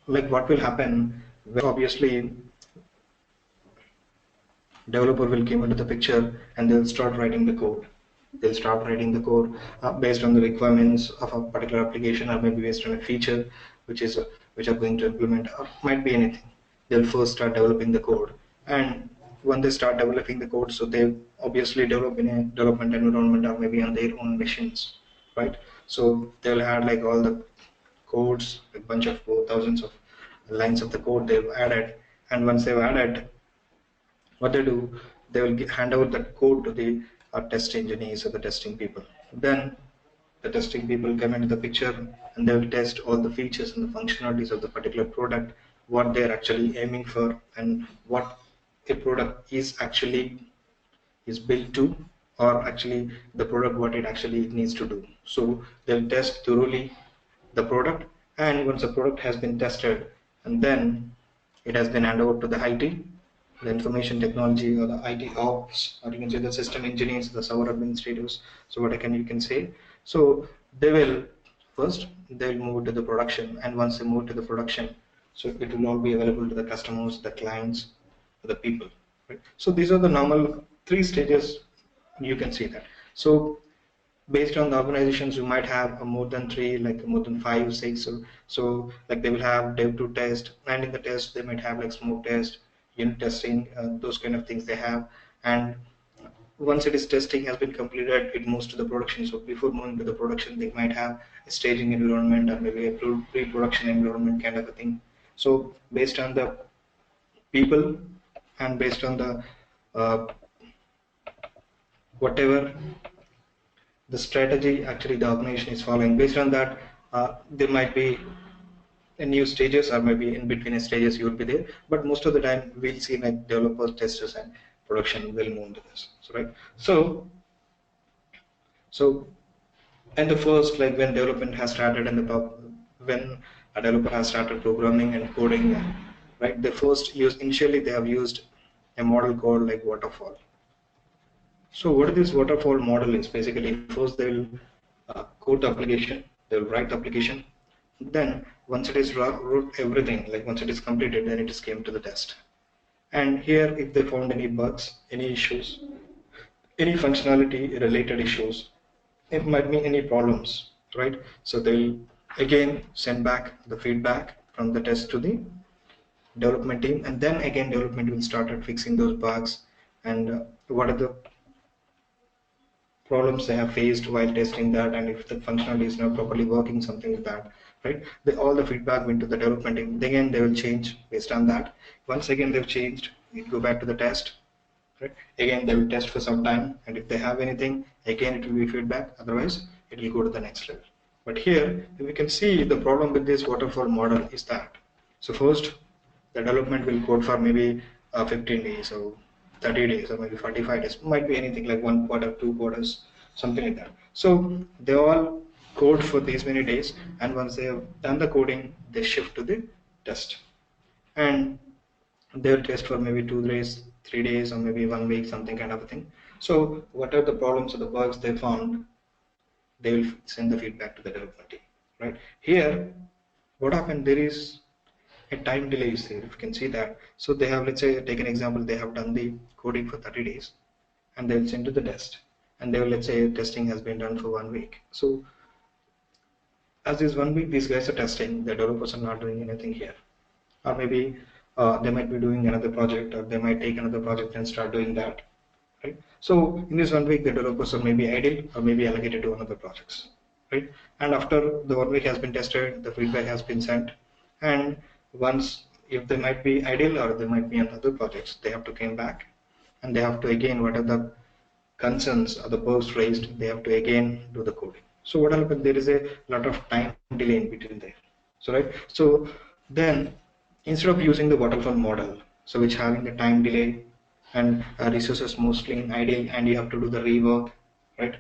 like what will happen, obviously developer will come into the picture and they'll start writing the code. They'll start writing the code based on the requirements of a particular application, or maybe based on a feature which is which are going to implement, or might be anything. They'll first start developing the code, and when they start developing the code, so they obviously develop in a development environment or maybe on their own machines, right? So they'll add like all the codes, a bunch of code, thousands of lines of the code they've added, and once they've added, what they do, they will hand over that code to the test engineers or the testing people. Then the testing people come into the picture and they will test all the features and the functionalities of the particular product, what they're actually aiming for, and what a product is built to, or actually the product what it actually needs to do. So they'll test thoroughly the product, and once the product has been tested, and then it has been handed over to the IT, the information technology, or the IT ops, or you can say the system engineers, the server administrators. So what you can say. So they will first they'll move to the production, and once they move to the production, so it will all be available to the customers, the clients, the people. Right? So these are the normal three stages. You can see that. So based on the organizations, you might have more than three, like more than five, six. So like they will have dev to test, and in the test they might have like smoke test, unit testing, those kind of things they have. And once it is testing has been completed, it moves to the production. So before moving to the production, they might have a staging environment or maybe a pre-production environment kind of a thing. So based on the people and based on the whatever the strategy actually the organization is following, based on that there might be a new stages, or maybe in between stages you will be there, but most of the time we'll see like developers, testers, and production will move to this. So right, so and the first, like when development has started and when a developer has started programming and coding, right, they first use, initially they have used a model called like waterfall. So what this waterfall model is, basically first they will code the application, they will write the application, then once it is wrote everything, like once it is completed, then it is came to the test. And here if they found any bugs, any issues, any functionality related issues, it might be any problems, right? So they'll again send back the feedback from the test to the development team, and then again development will start at fixing those bugs, and what are the problems they have faced while testing that, and if the functionality is not properly working, something like that, right? All the feedback went to the development team. Again, they will change based on that. Once again they've changed, it go back to the test, right? Again, they will test for some time, and if they have anything, again it will be feedback. Otherwise, it will go to the next level. But here, we can see the problem with this waterfall model is that. So first, the development will code for maybe 15 days or 30 days or maybe 45 days. Might be anything like 1 quarter, 2 quarters, something like that. So they all code for these many days, and once they have done the coding, they shift to the test. And they'll test for maybe 2 days, 3 days, or maybe 1 week, something kind of a thing. So whatever the problems or the bugs they found, they will send the feedback to the development team. Right here, what happened? There is a time delay is there. If you can see that. So they have, let's say, take an example. They have done the coding for 30 days, and they will send to the test. And they will, let's say, testing has been done for 1 week. So as this 1 week, these guys are testing. The developers are not doing anything here, or maybe they might be doing another project, or they might take another project and start doing that, right? So in this 1 week, the developers are maybe idle or maybe allocated to another projects, right? And after the 1 week has been tested, the feedback has been sent, and once, if they might be idle or they might be on other projects, they have to come back, and they have to again, what are the concerns or the bugs raised, they have to again do the coding. So what happens? There is a lot of time delay in between there. So right. So then, instead of using the waterfall model, so which having the time delay and resources mostly idle, and you have to do the rework, right?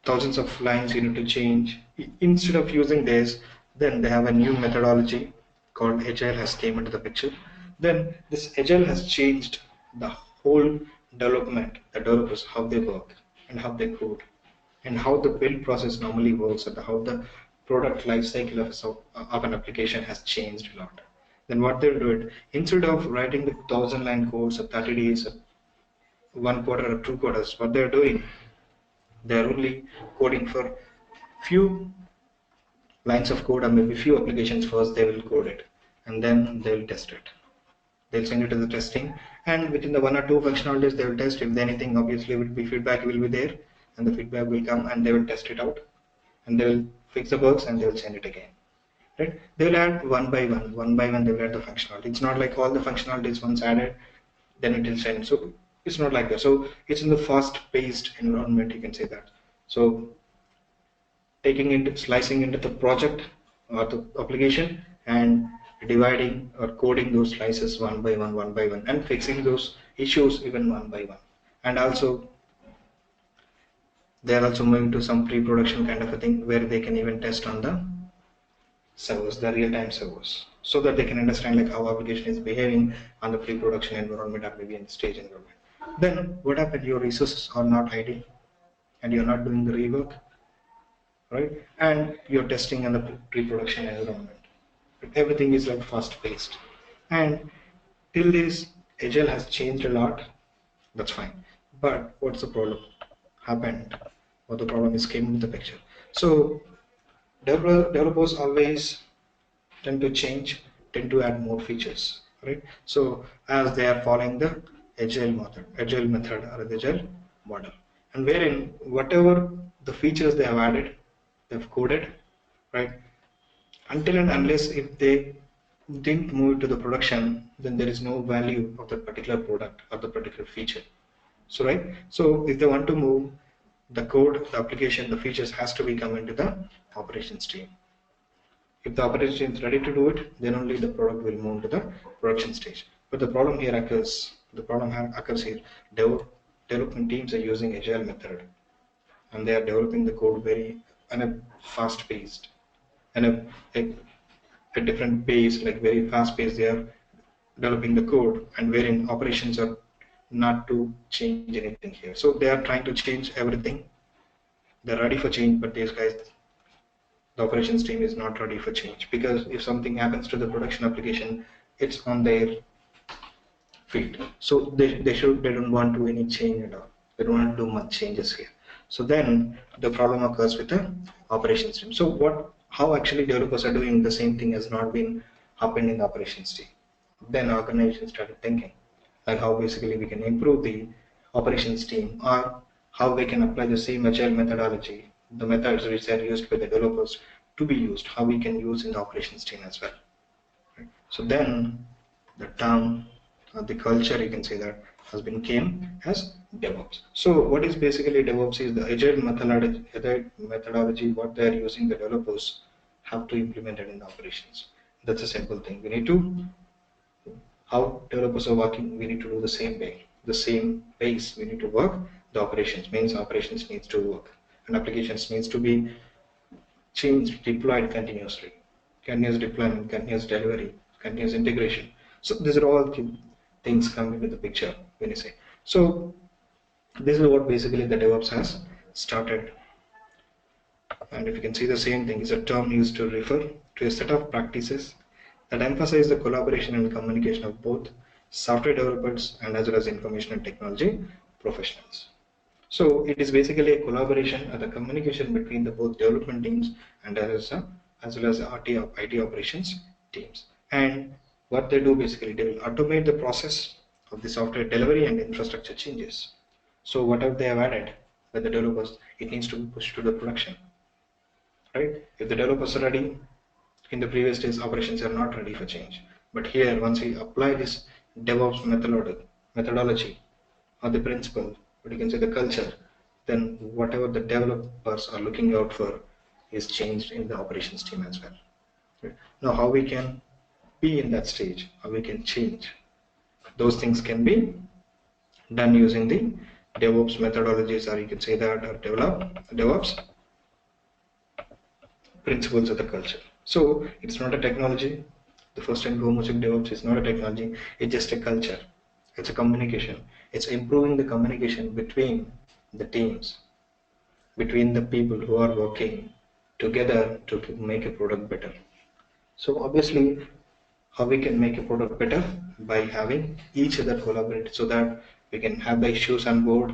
Thousands of lines you need to change. Instead of using this, then they have a new methodology called Agile has came into the picture. Then this Agile has changed the whole development, the developers, how they work and how they code, and how the build process normally works, and how the product life cycle of an application has changed a lot. Then what they'll do it, instead of writing the 1,000-line codes of 30 days, 1 quarter or 2 quarters, what they're doing, they're only coding for few lines of code or maybe few applications first. They will code it and then they will test it. They'll send it to the testing, and within the 1 or 2 functionalities they will test. If anything, obviously will be feedback will be there, and the feedback will come and they will test it out, and they will fix the bugs and they will send it again. Right? They will add one by one they will add the functionality. It's not like all the functionalities once added, then it will send. So it's not like that. So it's in the fast-paced environment, you can say that. So slicing into the project or the application and dividing or coding those slices one by one, and fixing those issues even one by one. And also they are also moving to some pre-production kind of a thing where they can even test on the servers, the real-time servers, so that they can understand like how application is behaving on the pre-production environment or maybe in the stage environment. Then what happened? Your resources are not ideal and you're not doing the rework, right? And you're testing in the pre-production environment. Everything is like fast-paced, and till this agile has changed a lot. That's fine, but what's the problem happened, or the problem is came in the picture? So developers always tend to change, tend to add more features, right? So as they are following the agile method or the agile model, and wherein whatever the features they have added, they've coded, right? Until and unless if they didn't move to the production, then there is no value of the particular product or the particular feature. So right, so if they want to move the code, the application, the features has to be come into the operations team. If the operations team is ready to do it, then only the product will move to the production stage. But the problem here occurs. The problem occurs here. Development teams are using agile method, and they are developing the code very on a fast paced and a different pace, like very fast pace. They are developing the code, and wherein operations are not to change anything here. So they are trying to change everything. They're ready for change, but these guys, the operations team is not ready for change, because if something happens to the production application, it's on their feet. So they don't want to do any change at all. They don't want to do much changes here. So then the problem occurs with the operations team. So how actually developers are doing the same thing has not been happened in the operations team. Then organizations started thinking like how basically we can improve the operations team, or how we can apply the same agile methodology, the methods which are used by the developers to be used, how we can use in the operations team as well. Right? So then the term, the culture, you can say that, has been came as DevOps. So what is basically DevOps is the agile methodology what they are using, the developers have to implement it in the operations. That's a simple thing. We need to, how developers are working, we need to do the same way, the same pace we need to work. The operations means operations needs to work, and applications needs to be changed, deployed continuously, continuous deployment, continuous delivery, continuous integration. So these are all things coming into the picture when you say. So this is what basically the DevOps has started. And if you can see, the same thing is a term used to refer to a set of practices that emphasize the collaboration and communication of both software developers and as well as information and technology professionals. So it is basically a collaboration and the communication between the both development teams and as well as the IT operations teams. And what they do basically, they will automate the process of the software delivery and infrastructure changes. So whatever they have added by the developers, it needs to be pushed to the production. Right? If the developers are ready, in the previous days operations are not ready for change. But here, once we apply this DevOps methodology or the principle, but you can say the culture, then whatever the developers are looking out for is changed in the operations team as well. Right? Now, how we can be in that stage, how we can change, those things can be done using the DevOps methodologies, or you can say that, or DevOps principles of the culture. So it's not a technology. The first and foremost, DevOps is not a technology. It's just a culture. It's a communication. It's improving the communication between the teams, between the people who are working together to make a product better. So obviously, how we can make a product better? By having each other collaborate, so that we can have the issues on board,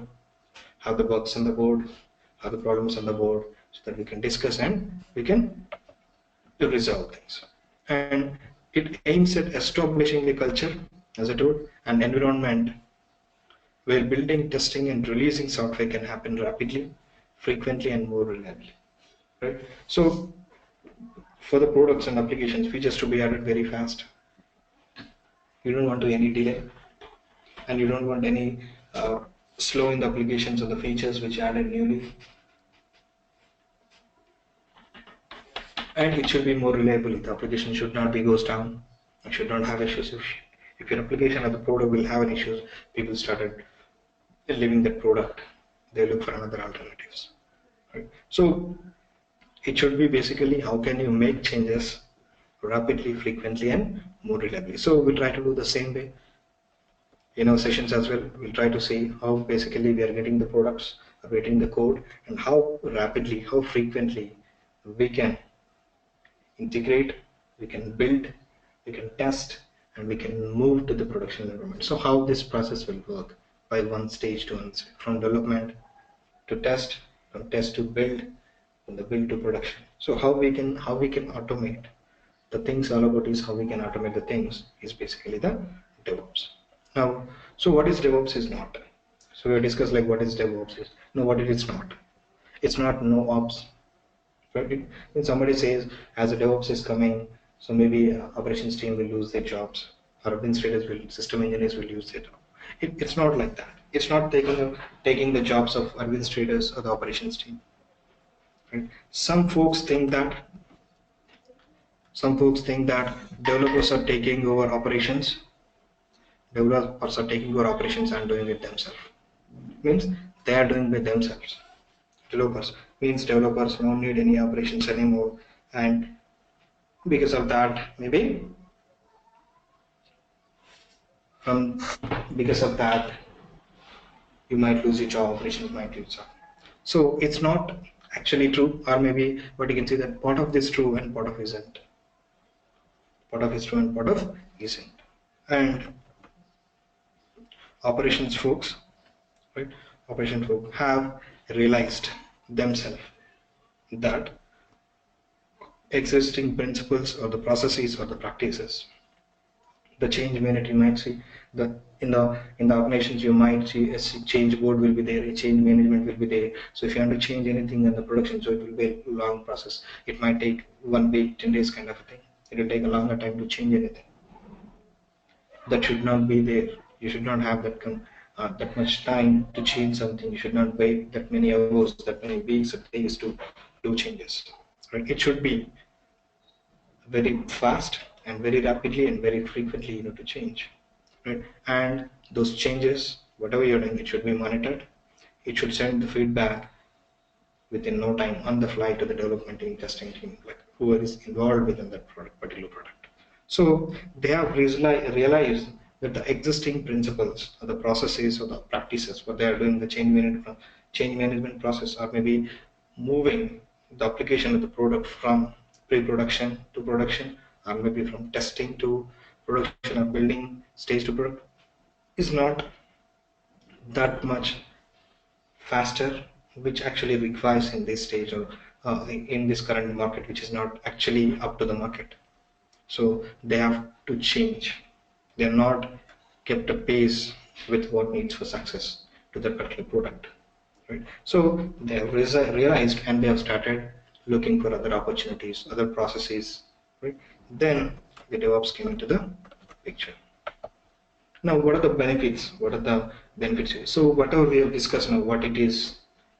have the bugs on the board, have the problems on the board, so that we can discuss and we can resolve things. And it aims at establishing a culture, as I told, an environment where building, testing, and releasing software can happen rapidly, frequently, and more reliably. Right? So for the products and applications, features to be added very fast. You don't want any delay, and you don't want any slow in the applications or the features which added newly. And it should be more reliable. The application should not be goes down. It should not have issues. If your application or the product will have an issues, people started leaving that product. They look for another alternatives. Right? So it should be basically how can you make changes rapidly, frequently, and more reliably. So we'll try to do the same way in our sessions as well. We'll try to see how basically we are getting the products, getting the code, and how rapidly, how frequently we can integrate, we can build, we can test, and we can move to the production environment. So how this process will work by one stage to another, from development to test, from test to build, from the build to production. So how we can automate the things. All about is how we can automate the things is basically the DevOps. Now, so what is DevOps is not. So we discussed like what is DevOps is. No, what it is not. It's not no ops. Right? When somebody says as a DevOps is coming, so maybe operations team will lose their jobs, or administrators will, system engineers will lose their job. It's not like that. It's not taking the jobs of administrators or the operations team. Right? Some folks think that developers are taking over operations. Developers are taking over operations and doing it themselves. Means they are doing it themselves. Developers means developers don't need any operations anymore, and because of that, maybe because of that, you might lose your job. Operations might lose job. So it's not actually true, or maybe what you can see that part of this true and part of isn't. Part of is true and part of isn't. And operations folks, right? Operations folks have realized themselves that existing principles or the processes or the practices, the change minute you might see that in the organizations you might see a change board will be there, a change management will be there. So if you want to change anything in the production, so it will be a long process. It might take 1 week, 10 days kind of a thing. It will take a longer time to change anything. That should not be there. You should not have that much time to change something. You should not wait that many hours, that many weeks or days to do changes. Right? It should be very fast and very rapidly and very frequently to change. Right? And those changes, whatever you're doing, it should be monitored. It should send the feedback within no time on the fly to the development team, testing team, like whoever is involved within that particular product. So they have realized that the existing principles or the processes or the practices, what they are doing, the change management process, or maybe moving the application of the product from pre-production to production, or maybe from testing to production or building stage to product, is not that much faster, which actually requires in this stage or in this current market, which is not actually up to the market. So they have to change. They're not kept a pace with what needs for success to that particular product. Right? So they have realized and they have started looking for other opportunities, other processes. Right? Then the DevOps came into the picture. Now, what are the benefits? What are the benefits? So whatever we have discussed now, what it is,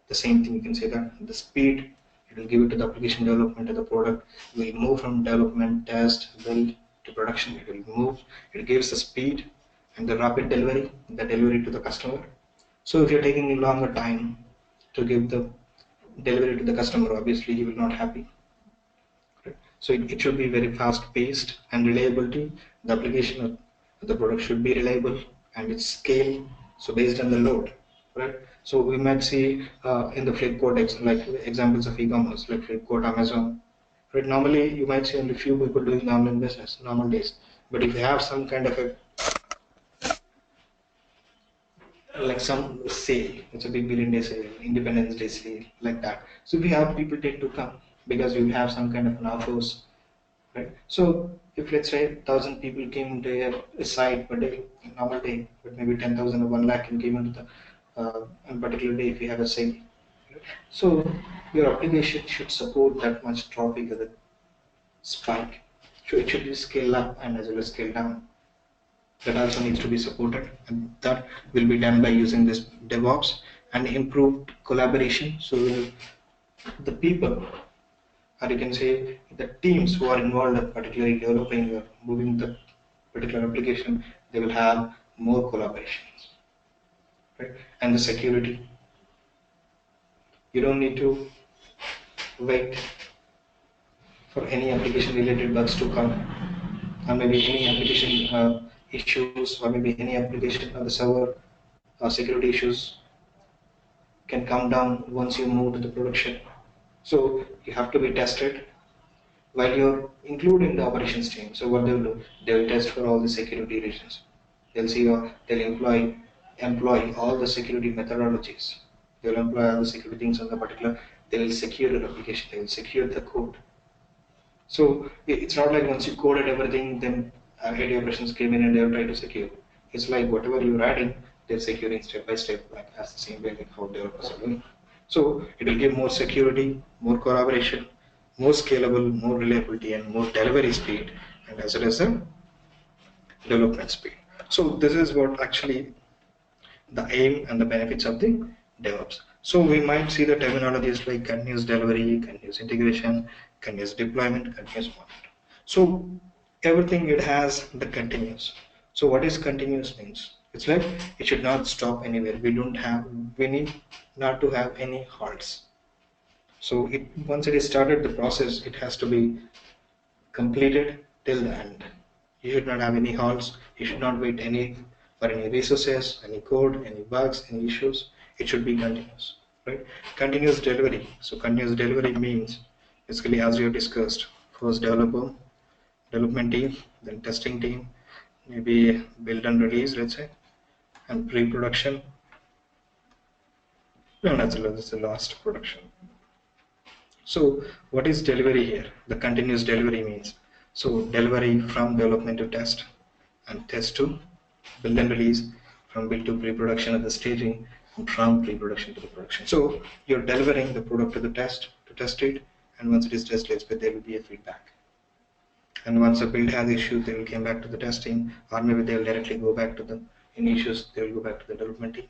the same thing you can say that the speed, it will give it to the application development of the product. We move from development, test, build to production. It gives the speed and the rapid delivery, the delivery to the customer. So if you're taking a longer time to give the delivery to the customer, obviously he will not happy. Right? So it should be very fast paced and reliability. The application of the product should be reliable and its scale. So based on the load, right? So we might see in the Flipkart like examples of e-commerce like Flipkart, Amazon, right? Normally you might see only few people doing online business normal days, but if you have some kind of a like some sale, it's a big billion day sale, Independence Day sale, like that. So we have people tend to come because we have some kind of an offers, right? So if let's say 1,000 people came to a site per day, normal day, but maybe 10,000 or 1 lakh came into the on particular day if you have a sale. So your application should support that much traffic as a spike. So it should be scale up and as well as scale down. That also needs to be supported, and that will be done by using this DevOps and improved collaboration. So the people, or you can say the teams who are involved in particularly developing or moving the particular application, they will have more collaborations, right? And the security, you don't need to wait for any application related bugs to come, or maybe any application issues, or maybe any application on the server security issues can come down once you move to the production. So you have to be tested while you're including the operations team. So what they will do, they will test for all the security reasons. They'll see they'll employ all the security methodologies. They'll employ all the security things on the particular. They will secure your application. They will secure the code. So it's not like once you coded everything, then IT operations came in and they'll try to secure. It's like whatever you're adding, they're securing step by step, like as the same way like how developers are doing. So it will give more security, more collaboration, more scalable, more reliability, and more delivery speed, and as well as the development speed. So this is what actually the aim and the benefits of the DevOps. So we might see the terminologies like continuous delivery, continuous integration, continuous deployment, continuous monitoring. So everything it has the continuous. So what is continuous means? It's like it should not stop anywhere. We need not to have any halts. So once it is started the process, it has to be completed till the end. You should not have any halts. You should not wait for any resources, any code, any bugs, any issues. It should be continuous, right? Continuous delivery. So continuous delivery means basically as we have discussed, first development team, then testing team, maybe build and release, let's say, and pre-production, and as well as the last production. So what is delivery here? The continuous delivery means, so delivery from development to test, and test to build and release, from build to pre-production at the staging, and from pre-production to the production. So you're delivering the product to the test to test it, and once it is tested, there will be a feedback. And once a build has issues, they will come back to the testing, or maybe they will directly go back to the any issues, they will go back to the development team.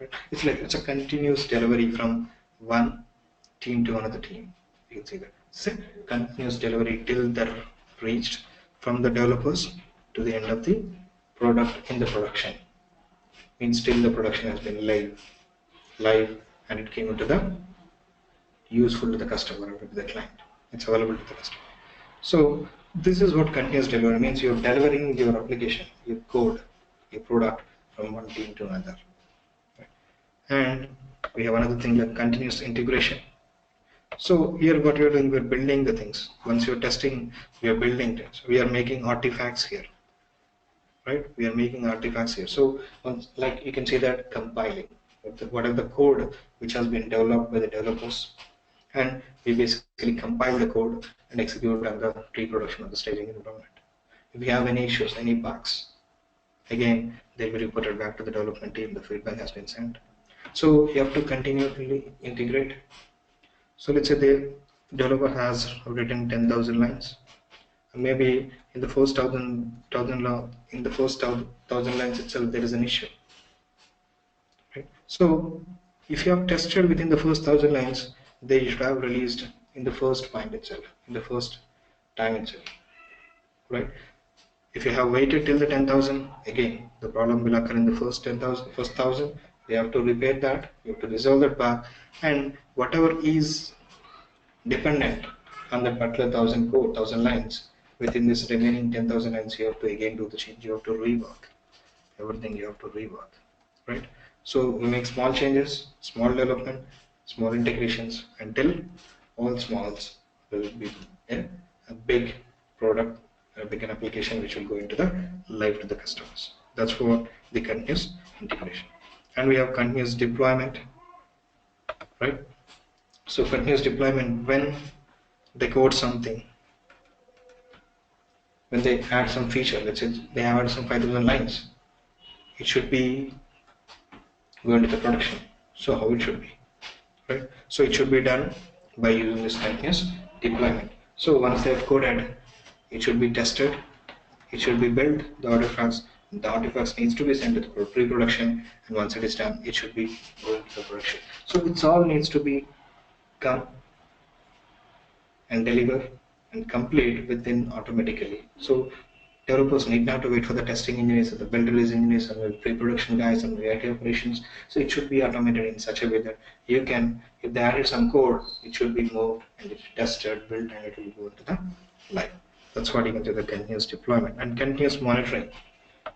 Right? It's a continuous delivery from one team to another team. You can see that. It's a continuous delivery till they're reached from the developers to the end of the product in the production. Means till the production has been live, and it came into the useful to the customer or to the client. It's available to the customer. So this is what continuous delivery means. You're delivering your application, your code, your product from one team to another. And we have another thing like continuous integration. So here what we are doing, we're building the things. Once you're testing, we are building things. We are making artifacts here, right? We are making artifacts here. So like you can see that compiling, what are the code which has been developed by the developers, and we basically compile the code and execute on the pre-production of the staging environment. If we have any issues, any bugs, again they'll be reported back to the development team. The feedback has been sent. So you have to continually integrate. So let's say the developer has written 10,000 lines. Maybe in the first thousand lines itself there is an issue. Right? So if you have tested within the first 1,000 lines, they should have released in the first point itself, in the first time itself. Right? If you have waited till the 10,000, again the problem will occur in the first 1,000. You have to repair that, you have to resolve that bug, and whatever is dependent on that particular 1,000 lines, within this remaining 10,000 lines, you have to again do the change. You have to rework everything. You have to rework, right? So we make small changes, small development, small integrations until all smalls will be in a big product, a big application which will go into the live to the customers. That's for the continuous integration. And we have continuous deployment, right? So continuous deployment, when they code something, when they add some feature, let's say they add some 5,000 lines, it should be going to the production. So how it should be, right? So it should be done by using this continuous deployment. So once they have coded, it should be tested, it should be built, the artifacts needs to be sent to the pre-production, and once it is done, it should be going to the production. So it's all needs to be come and deliver and complete within automatically. So developers need not to wait for the testing engineers or the build release engineers or the pre-production guys and the IT operations. So it should be automated in such a way that you can, if they added some code, it should be moved and it's tested, built, and it will go into the live. That's what you can do, the continuous deployment and continuous monitoring.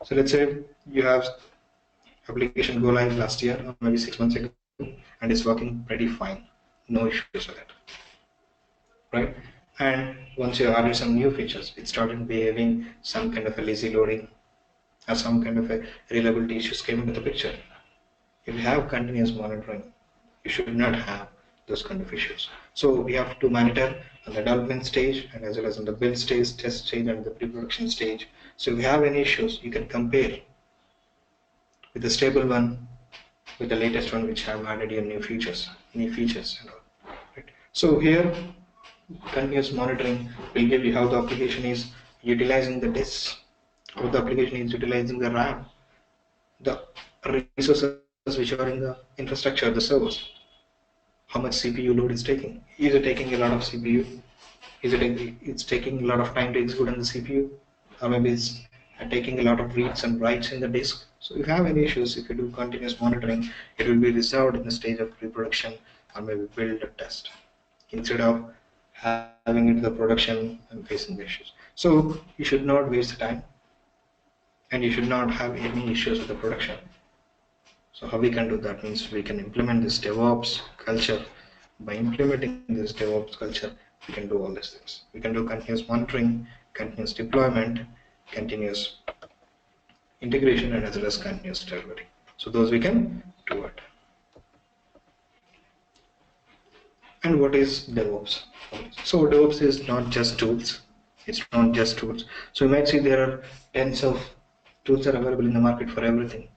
So let's say you have application go live last year or maybe 6 months ago, and it's working pretty fine, no issues with it, right? And once you added some new features, it started behaving some kind of a lazy loading or some kind of a reliability issues came into the picture. If you have continuous monitoring, you should not have those kind of issues. So we have to monitor on the development stage and as well as on the build stage, test stage, and the pre-production stage. So if you have any issues, you can compare with the stable one with the latest one which have added your new features and all. Right? So here continuous monitoring will give you how the application is utilizing the disks, how the application is utilizing the RAM, the resources which are in the infrastructure, the servers, how much CPU load is taking. Is it taking a lot of CPU? It's taking a lot of time to execute on the CPU, or maybe it's taking a lot of reads and writes in the disk. So if you have any issues, if you do continuous monitoring, it will be resolved in the stage of pre-production or maybe build a test instead of having it to the production and facing the issues. So you should not waste the time and you should not have any issues with the production. So how we can do that means we can implement this DevOps culture. By implementing this DevOps culture, we can do all these things. We can do continuous monitoring, continuous deployment, continuous integration, and as well as continuous delivery. So those we can do it. And what is DevOps? So DevOps is not just tools. It's not just tools. So you might see there are tens of tools are available in the market for everything.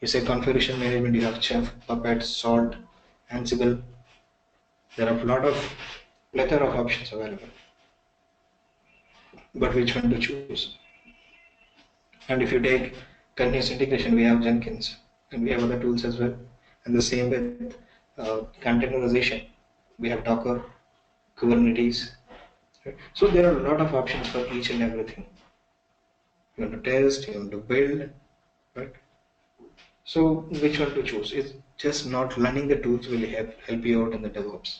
You say configuration management, you have Chef, Puppet, Salt, Ansible. There are a lot of plethora of options available. But which one to choose? And if you take continuous integration, we have Jenkins and we have other tools as well. And the same with containerization. We have Docker, Kubernetes. Right? So there are a lot of options for each and everything. You want to test, you want to build, right? So which one to choose? It's just not learning the tools will help you out in the DevOps.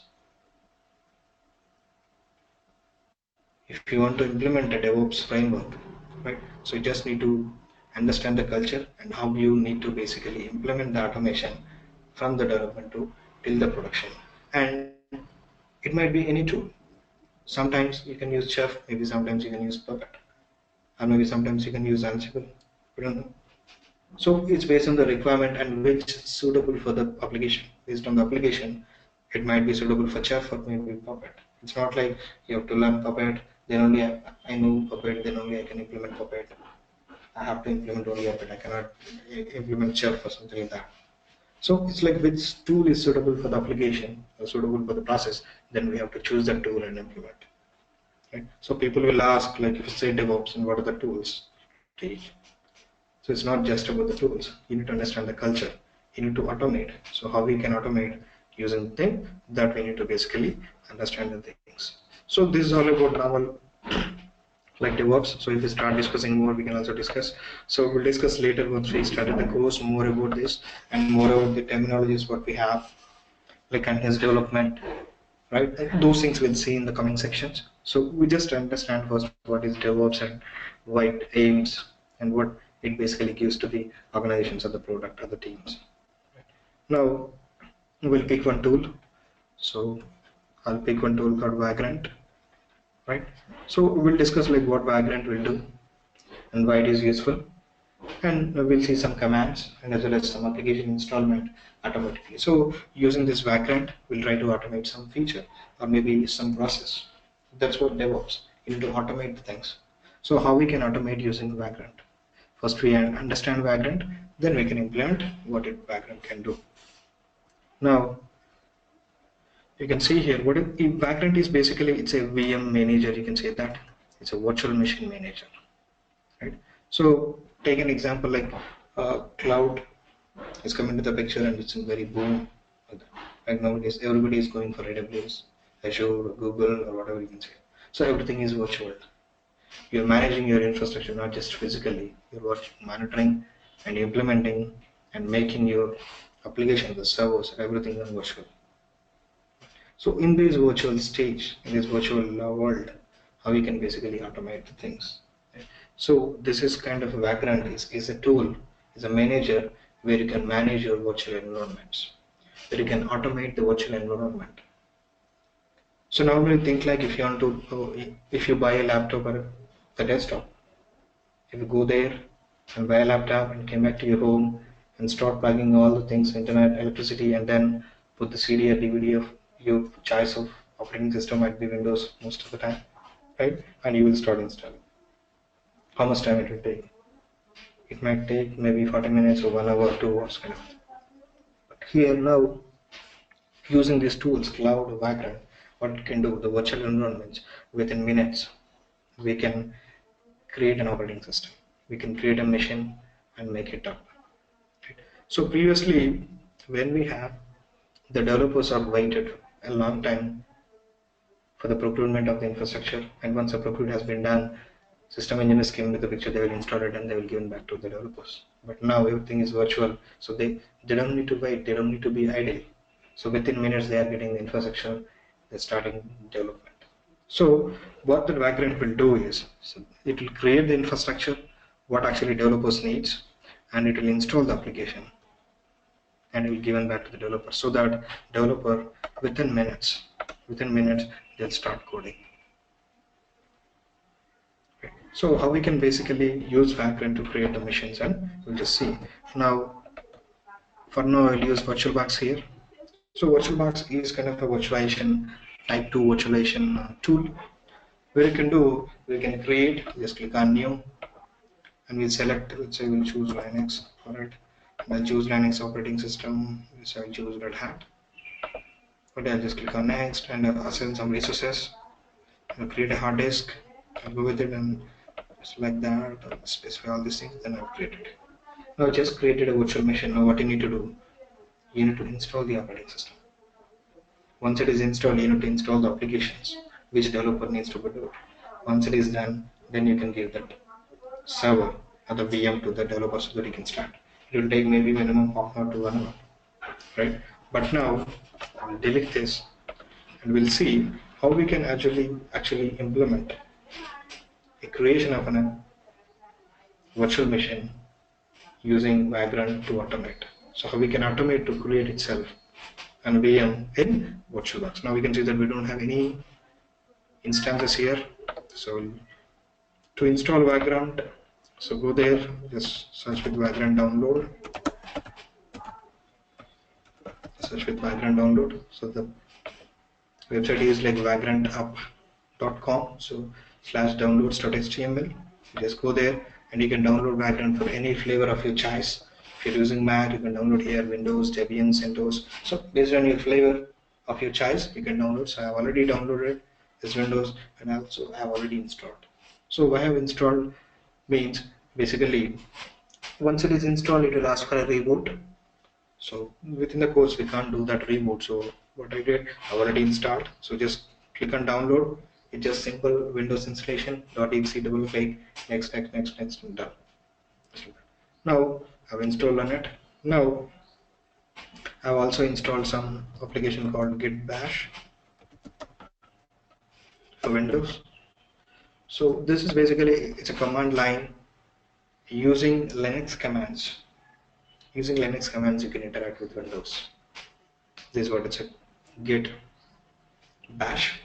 If you want to implement a DevOps framework, right? So you just need to understand the culture and how you need to basically implement the automation from the development to till the production. And it might be any tool. Sometimes you can use Chef, maybe sometimes you can use Puppet, or maybe sometimes you can use Ansible. We don't know. So it's based on the requirement and which is suitable for the application. Based on the application, it might be suitable for Chef or maybe Puppet. It's not like you have to learn Puppet, then only I know Puppet, then only I can implement Puppet. I have to implement only Puppet. I cannot implement Chef or something like that. So it's like which tool is suitable for the application or suitable for the process, then we have to choose that tool and implement. Right? So people will ask, like if you say DevOps, and what are the tools? So it's not just about the tools. You need to understand the culture. You need to automate. So how we can automate using the thing that we need to basically understand the things. So this is all about normal like DevOps. So if we start discussing more, we can also discuss. So we'll discuss later once we started the course more about this and more about the terminologies what we have, like continuous development, right? And those things we'll see in the coming sections. So we just understand first what is DevOps and why it aims and what it basically gives to the organizations or the product or the teams. Now we'll pick one tool. So I'll pick one tool called Vagrant, right? So we'll discuss like what Vagrant will do and why it is useful, and we'll see some commands and as well as some application installment automatically. So using this Vagrant, we'll try to automate some feature or maybe some process. That's what DevOps. You need to automate the things. So how we can automate using Vagrant? First we understand Vagrant, then we can implement what Vagrant can do. Now you can see here what Vagrant is. Basically it's a VM manager, you can say that. It's a virtual machine manager, right? So take an example like cloud is coming to the picture and it's in very boom. Like nowadays everybody is going for AWS, Azure, Google, or whatever you can say. So everything is virtual. You're managing your infrastructure not just physically, you're monitoring and implementing and making your application, the servers, everything on virtual. So in this virtual stage, in this virtual world, how we can basically automate the things. Right? So this is kind of a background, is a tool, is a manager where you can manage your virtual environments, where you can automate the virtual environment. So now we think like if you want to, if you buy a laptop or a desktop, if you go there and buy a laptop and came back to your home and start plugging all the things, internet, electricity, and then put the CD or DVD of your choice of operating system, might be Windows most of the time, right? And you will start installing. How much time it will take? It might take maybe 40 minutes or 1 hour, 2 hours kind of. But here now, using these tools, cloud, background, what it can do, the virtual environments, within minutes, we can create an operating system. We can create a machine and make it up. So previously, when we have the developers are waited a long time for the procurement of the infrastructure, and once the procurement has been done, system engineers came into the picture, they will install it and they will give it back to the developers. But now everything is virtual, so they don't need to wait, they don't need to be idle. So within minutes they are getting the infrastructure, they're starting development. So what the Vagrant will do is, so it will create the infrastructure, what actually developers needs, and it will install the application and it will given back to the developer, so that developer within minutes they'll start coding. Okay. So how we can basically use Vagrant to create the machines, and we'll just see. Now for now I'll use VirtualBox here. So VirtualBox is kind of a virtualization type 2 virtualization tool, where you can do, we can create, just click on new and we'll select, let's say we'll choose Linux for it. I'll choose Linux operating system, so I'll choose Red Hat. But I'll just click on next and assign some resources. I'll create a hard disk, I'll go with it and just like that, I'll specify all these things, then I've created it. Now I just created a virtual machine. Now what you need to do, you need to install the operating system. Once it is installed, you need to install the applications which developer needs to do. Once it is done, then you can give that server or the VM to the developer so that he can start. It will take maybe minimum half an hour to 1 hour, right? But now I'll delete this and we'll see how we can actually implement a creation of a virtual machine using Vagrant to automate. So how we can automate to create itself and VM in VirtualBox. Now we can see that we don't have any instances here. So to install Vagrant, so go there, just search with Vagrant download. Search with Vagrant download. So the website is like vagrantapp.com. So /downloads.html. You just go there and you can download Vagrant for any flavor of your choice. If you're using Mac, you can download here Windows, Debian, CentOS. So based on your flavor of your choice, you can download. So I have already downloaded this Windows and also I have already installed. So I have installed means basically once it is installed, it will ask for a reboot. So within the course we can't do that reboot. So what I did, I already installed. So just click on download. It's just simple Windows installation .exe double click next and done. Now I've installed on it. Now I've also installed some application called git bash for Windows. So this is basically, it's a command line using Linux commands. Using Linux commands, you can interact with Windows. This is what it's a git bash.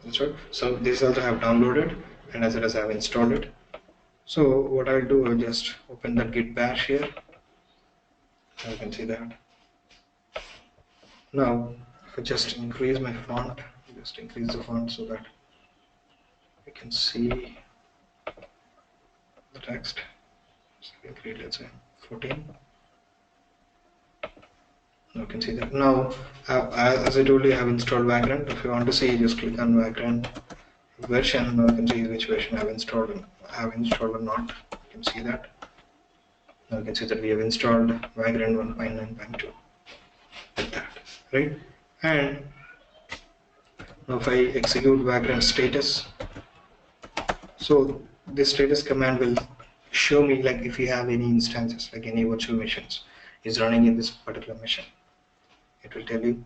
That's right. So this also I have downloaded, and as well as I have installed it. So what I'll do, I'll just open that git bash here. You can see that. Now, if I just increase my font, just increase the font so that I can see the text. So we create, let's say, 14. You can see that. Now, as I told you, I have installed Vagrant. If you want to see, just click on Vagrant version. Now you can see which version I have installed or not. You can see that. Now you can see that we have installed Vagrant 1.9.2 like that, right? And now if I execute Vagrant Status, so this status command will show me like if you have any instances, like any virtual machines is running in this particular machine. It will tell you.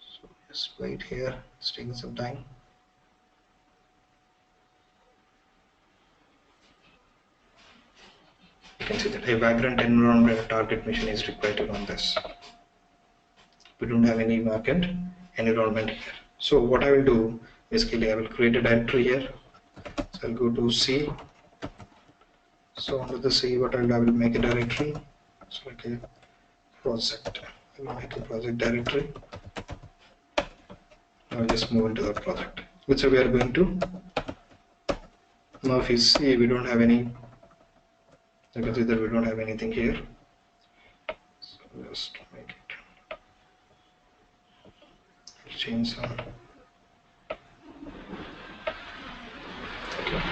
So just wait here, it's taking some time. You can see that a Vagrant environment target machine is required to run this. We don't have any Vagrant environment here. So what I will do, basically I will create a directory here. So I'll go to C. So under the C, what I will make a directory. So like a project. I will make a project directory. I'll just move into the project, which we are going to. Now if you see, we don't have any. You can see that we don't have anything here. So just make it. Change some. Okay.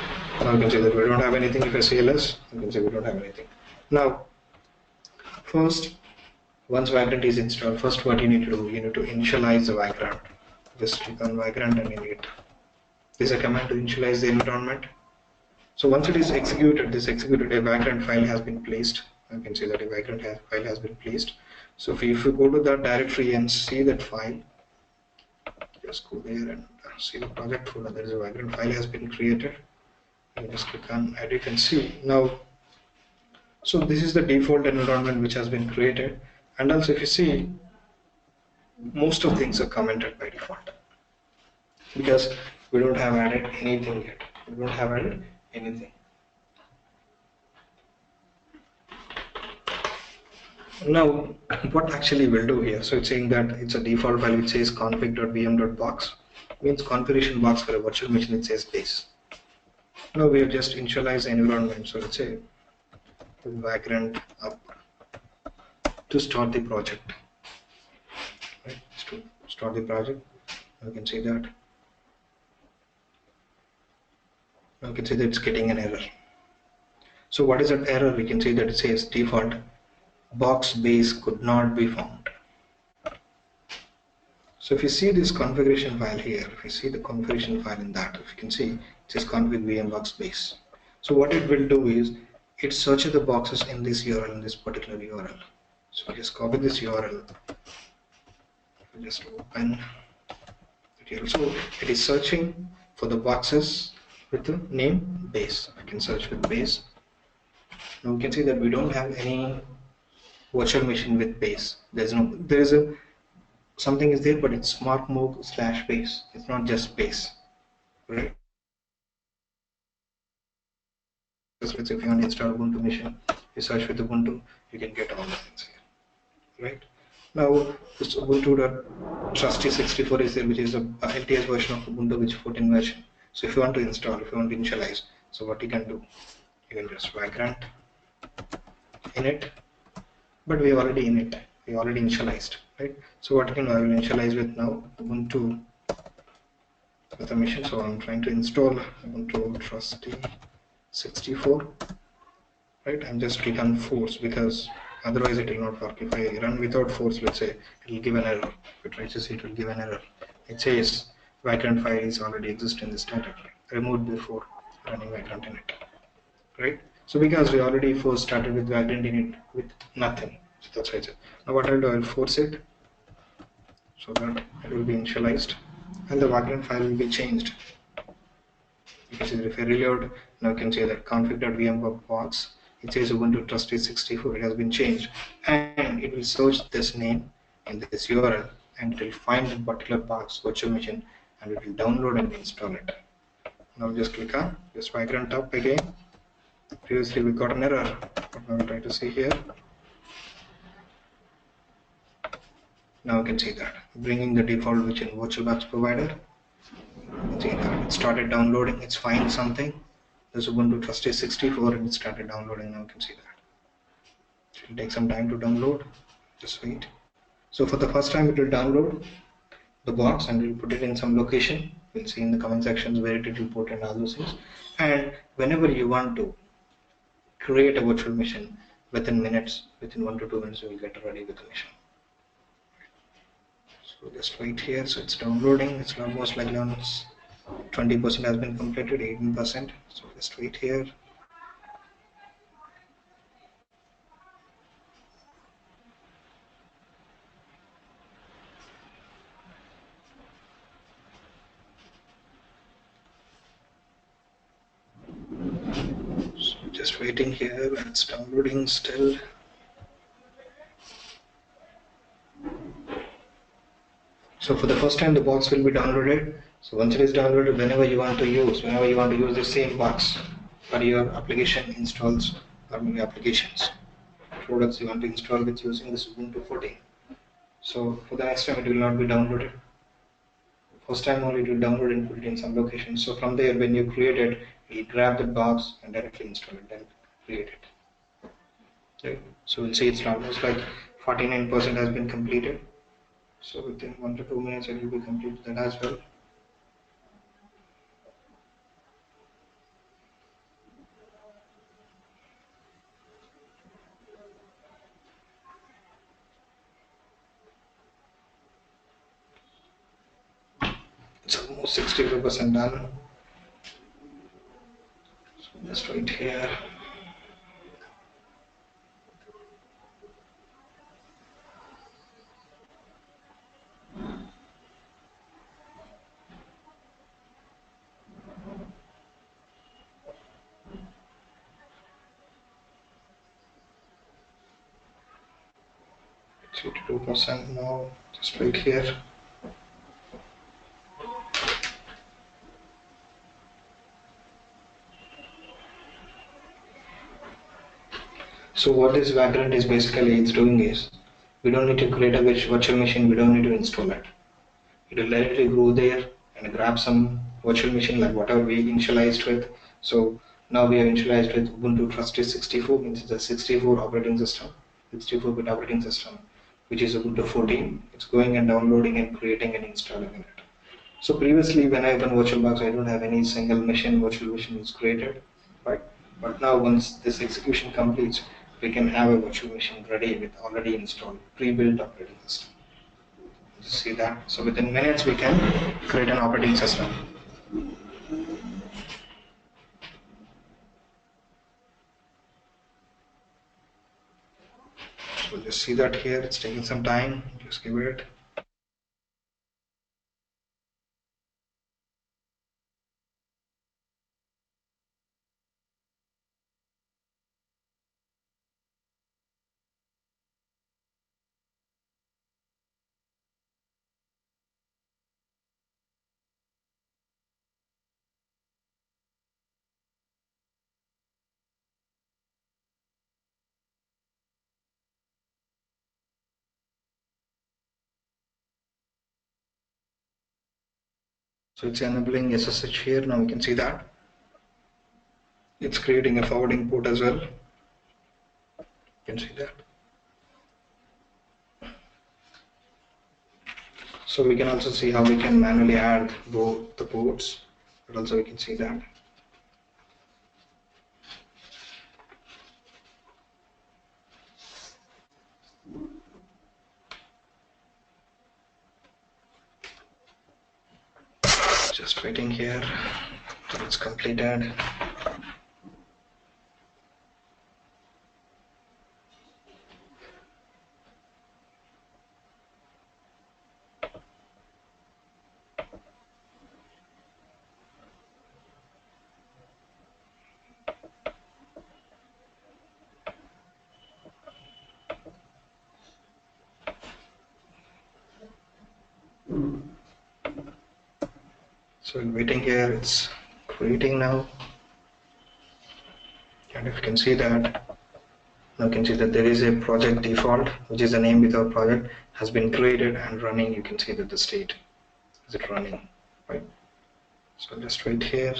Now you can see that we don't have anything. If I say ls, you can see we don't have anything. Now, first, once Vagrant is installed, first what you need to do, you need to initialize the Vagrant. Just click on Vagrant and init. This is a command to initialize the environment. So once it is executed, a Vagrant file has been placed. You can see that a Vagrant file has been placed. So if you go to that directory and see that file, just go there and see the project folder. There is a Vagrant file has been created. You just click on edit and see. Now, so this is the default environment which has been created. And also if you see, most of things are commented by default because we don't have added anything yet. We don't have added anything. Now, what actually we'll do here? So it's saying that it's a default file which says config.vm.box, means configuration box for a virtual machine. It says base. Now we have just initialized the environment. So let's say Vagrant up to start the project. Right? To start the project, you can see that. You can see that it's getting an error. So what is that error? We can see that it says default box base could not be found. So if you see this configuration file here, if you see the configuration file in that, if you can see, it says config VM box base. So what it will do is it searches the boxes in this URL, in this particular URL. So I just copy this URL. I just open it here. So it is searching for the boxes with the name base. I can search with base. Now you can see that we don't have any virtual machine with base. There is a something is there, but it's markmove/base. It's not just base, right? If you want to install Ubuntu machine, you search with Ubuntu, you can get all the things here, right? Now this Ubuntu.trusty64 is there, which is a LTS version of Ubuntu, which 14 version. So if you want to install, if you want to initialize, so what you can do, you can just Vagrant init, but we are already in it, we already initialized, right? So what I can do, I will initialize with now Ubuntu with a machine. So I'm trying to install Ubuntu Trusty64, right? I'm just click on force because otherwise it will not work. If I run without force, let's say, it will give an error. If it tries to see, it will give an error. It says Vagrant file is already exist in this directory, removed before running Vagrant in it, right? So because we already first started with Vagrant in it with nothing, so that's why it's it. Now what I'll do, I'll force it so that it will be initialized and the Vagrant file will be changed. You can see that if I reload, now you can see that config.vm.box it says Ubuntu Trustee 64. It has been changed, and it will search this name in this URL, and it will find that particular box virtual machine, and it will download and install it. Now just click on this Vagrant up again. Previously we got an error. Now we'll try to see here. Now you can see that bringing the default which in VirtualBox provider. You can see that it started downloading. It's finding something. This Ubuntu Trustee 64 and it started downloading. Now you can see that. It will take some time to download. Just wait. So for the first time it will download the box and we'll put it in some location. We'll see in the comment sections where it will put and all those things. And whenever you want to create a virtual machine, within minutes, within 1 to 2 minutes, you will get ready with the machine. So just wait here. So it's downloading. It's almost like 20% has been completed, 18%. So just wait here. So just waiting here. It's downloading still. So for the first time, the box will be downloaded. So once it is downloaded, whenever you want to use the same box for your application installs or maybe applications, products you want to install with using this Ubuntu 14. So for the next time, it will not be downloaded. First time only it will download and put it in some location. So from there, when you create it, you'll grab the box and directly install it, then create it. Okay. So we'll see it's almost like 49% has been completed. So within 1 to 2 minutes it will be completed that as well. It's almost 65% done. So just right here. It's 82% now, just right here. So what this Vagrant is basically it's doing is, we don't need to create a virtual machine, we don't need to install it. It will directly go there and grab some virtual machine like whatever we initialized with. So now we have initialized with Ubuntu Trustee 64, means it's a 64 operating system, 64-bit operating system, which is Ubuntu 14. It's going and downloading and creating and installing it. So previously when I open VirtualBox, I don't have any single virtual machine is created, right? But now once this execution completes, we can have a virtual machine ready with already installed, pre-built operating system. See that? So within minutes we can create an operating system. So just see that here, it's taking some time, just give it. So it's enabling SSH here, now we can see that. It's creating a forwarding port as well. You can see that. So we can also see how we can manually add both the ports, but also we can see that. Just waiting here till it's completed. So waiting here, it's creating now. And if you can see that, now you can see that there is a project default, which is the name with our project, has been created and running. You can see that the state is it running, right? So just wait here.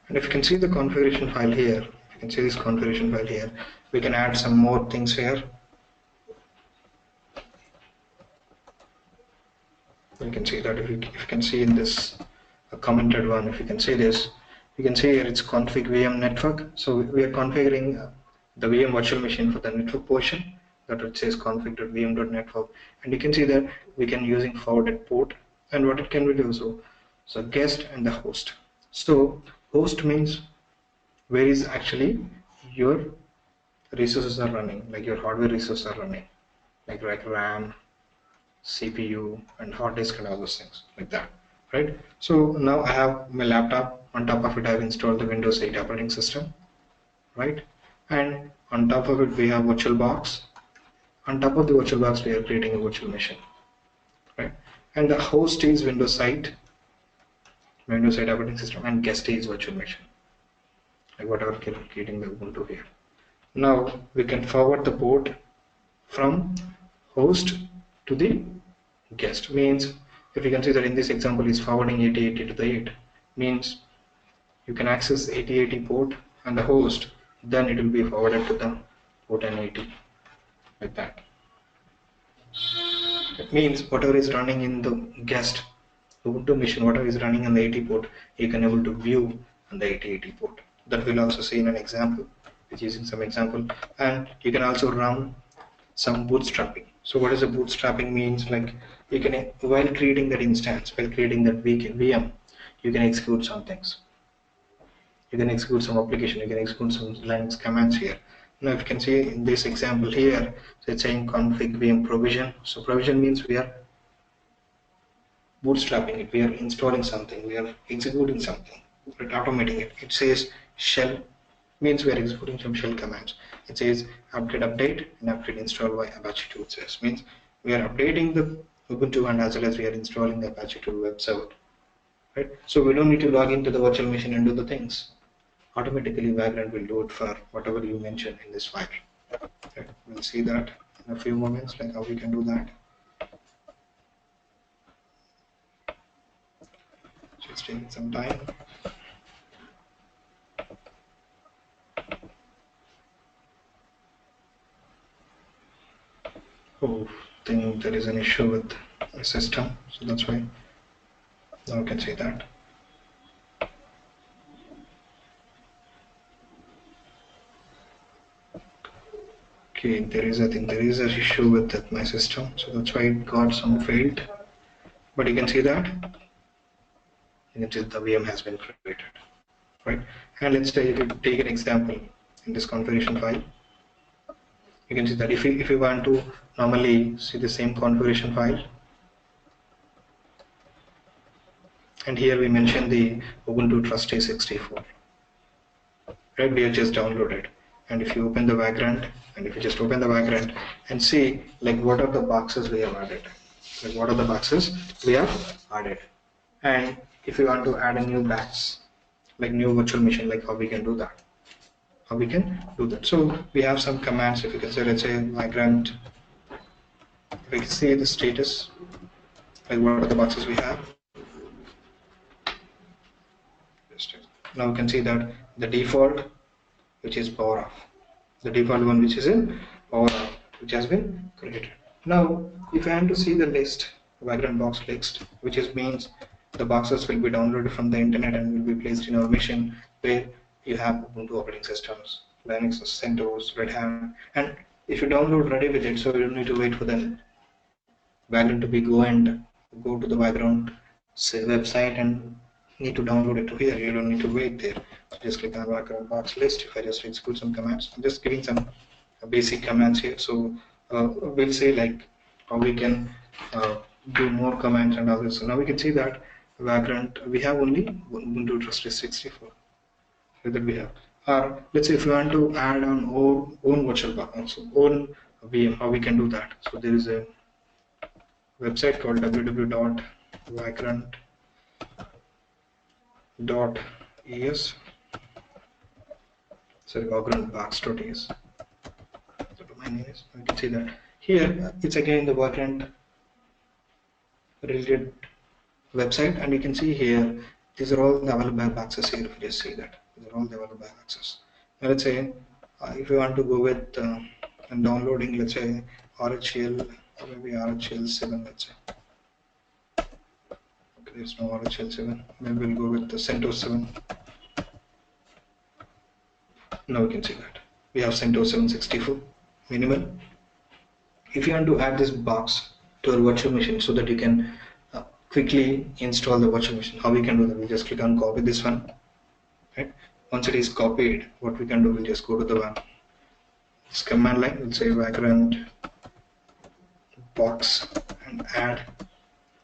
And if you can see the configuration file here, you can see this configuration file here, we can add some more things here. You can see that if you can see in this commented one, if you can see this, you can see here it's config VM network. So we are configuring the VM virtual machine for the network portion, that it says config.vm.network, and you can see that we can using forwarded port, and what it can do so guest and the host. So host means where is actually your resources are running, like your hardware resources are running, like RAM, CPU, and hard disk, and all those things like that, right? So now I have my laptop. On top of it, I've installed the Windows 8 operating system, right? And on top of it, we have VirtualBox. On top of the VirtualBox, we are creating a virtual machine, right? And the host is Windows 8 operating system, and guest is virtual machine, like whatever creating the Ubuntu here. Now we can forward the port from host to the guest. Means if you can see that in this example is forwarding 8080 to the 8, means you can access 8080 port and the host, then it will be forwarded to the port 1080, like that. It means whatever is running in the guest Ubuntu machine, whatever is running on the 80 port, you can able to view on the 8080 port. That we'll also see in an example, which is using some example. And you can also run some bootstrapping. So what is a bootstrapping means? Like you can, while creating that instance, while creating that VM, you can execute some things. You can execute some application, you can execute some Linux commands here. Now if you can see in this example here, so it's saying config VM provision. So provision means we are bootstrapping it, we are installing something, we are executing something, but automating it. It says shell, means we are executing some shell commands. It says update and update install by Apache 2. It says means we are updating the Ubuntu and as well as we are installing the Apache 2 web server, right? So we don't need to log into the virtual machine and do the things. Automatically Vagrant will do it for whatever you mentioned in this file. Okay. We'll see that in a few moments, like how we can do that. So it's taking some time. Oh, I think there is an issue with the system, so that's why now we can see that. Okay, I think there is an issue with my system, so that's why it got some failed. But you can see that, you can see the VM has been created, right? And let's take an example in this configuration file. You can see that if you want to normally see the same configuration file, and here we mention the Ubuntu Trustee 64, right? We have just downloaded. And if you open the Vagrant, and if you just open the Vagrant and see like what are the boxes we have added, like what are the boxes we have added, and if you want to add a new batch, like new virtual machine, like how we can do that, So we have some commands. If you can say, let's say Vagrant, if we can see the status, like what are the boxes we have. Now we can see that the default, which is power off, the default one which is in power off, which has been created. Now if I want to see the list, Vagrant box list, which means the boxes will be downloaded from the internet and will be placed in our machine, where you have Ubuntu operating systems, Linux, CentOS, Red Hat, and if you download ready with it, so you don't need to wait for the Vagrant to go to the Vagrant website and need to download it to here. You don't need to wait there. So just click on Vagrant box list. If I just execute some commands, I'm just giving some basic commands here. So we'll say like how we can do more commands and others. So now we can see that Vagrant, we have only Ubuntu Trustee 64. that we have. Or let's say if you want to add on own virtual box, so own VM, how we can do that. So there is a website called www.vagrant.es, sorry, vagrantbox.es. The domain name is. You can see that here it's again the Vagrant related website, and you can see here these are all the available access here. If you just see that these are all the available access. Now let's say if you want to go with and downloading, let's say RHL or maybe RHL 7, let's say. Okay, there's no RHL 7. Maybe we'll go with the CentOS 7. Now we can see that we have CentOS 764 minimal. If you want to add this box to a virtual machine so that you can quickly install the virtual machine, how we can do that? We just click on copy this one, right? Once it is copied, what we can do, we'll just go to the this command line. We'll say Vagrant box and add,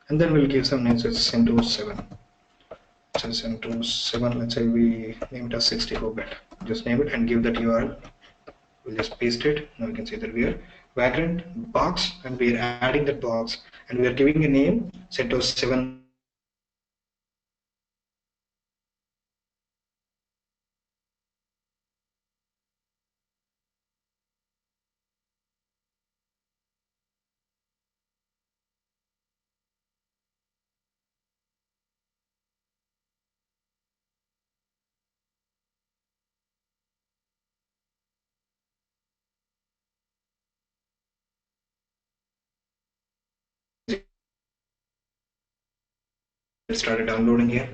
and then we'll give some names. It's CentOS 7. So CentOS 7. Let's say we name it as 64-bit. Just name it and give that URL. We'll just paste it. Now you can see that we are Vagrant box, and we are adding that box, and we are giving a name CentOS 7. It started downloading here.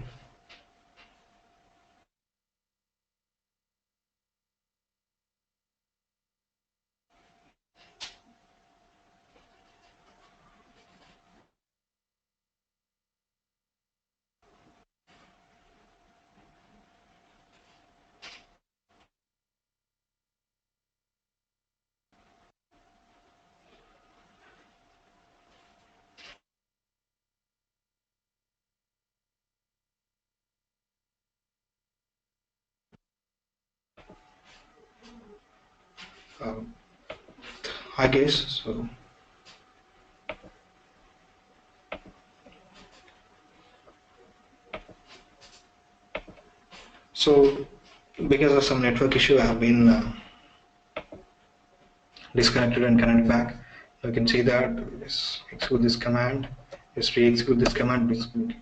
Hi guys, so because of some network issue, I have been disconnected and connect back. You can see that this execute this command, just re-execute this command.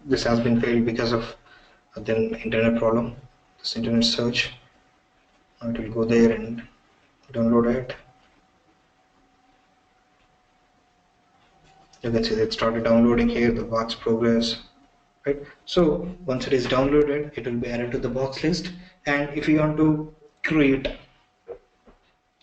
This has been failed because of the internet problem, this internet search. It will go there and download it. You can see that it started downloading here, the box progress, right? So once it is downloaded, it will be added to the box list. And if you want to create,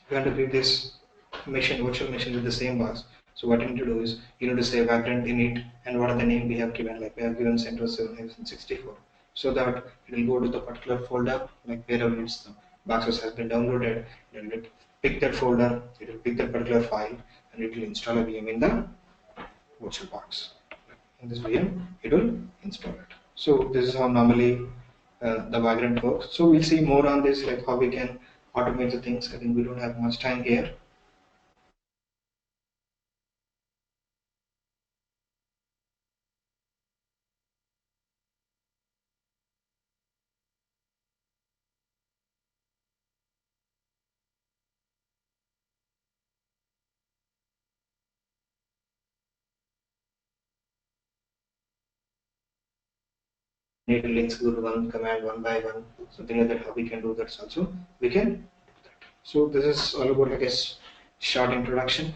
this machine, virtual machine with the same box. So what you need to do is you need to say Vagrant init and what are the name we have given, like we have given CentOS 764, so that it will go to the particular folder, like wherever it's the boxes has been downloaded. It will pick that folder, it will pick that particular file, and it will install a VM in the virtual box. In this VM, it will install it. So this is how normally the Vagrant works. So we'll see more on this, like how we can automate the things. I think we don't have much time here. Need links, go to one command one by one, something like that. How we can do that also, we can do that. So this is all about, like, a short introduction.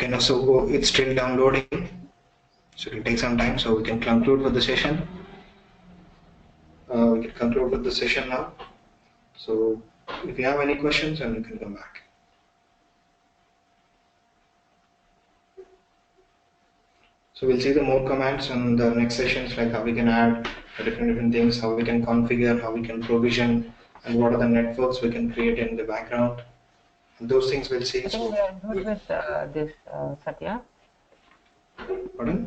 Okay, now so it's still downloading, so it will take some time, so we can conclude with the session. We can conclude with the session now. So if you have any questions, then you can come back. So we'll see the more commands in the next sessions, like how we can add different things, how we can configure, how we can provision, and what are the networks we can create in the background. And those things we'll see. I think we are good with this, Satya. Pardon?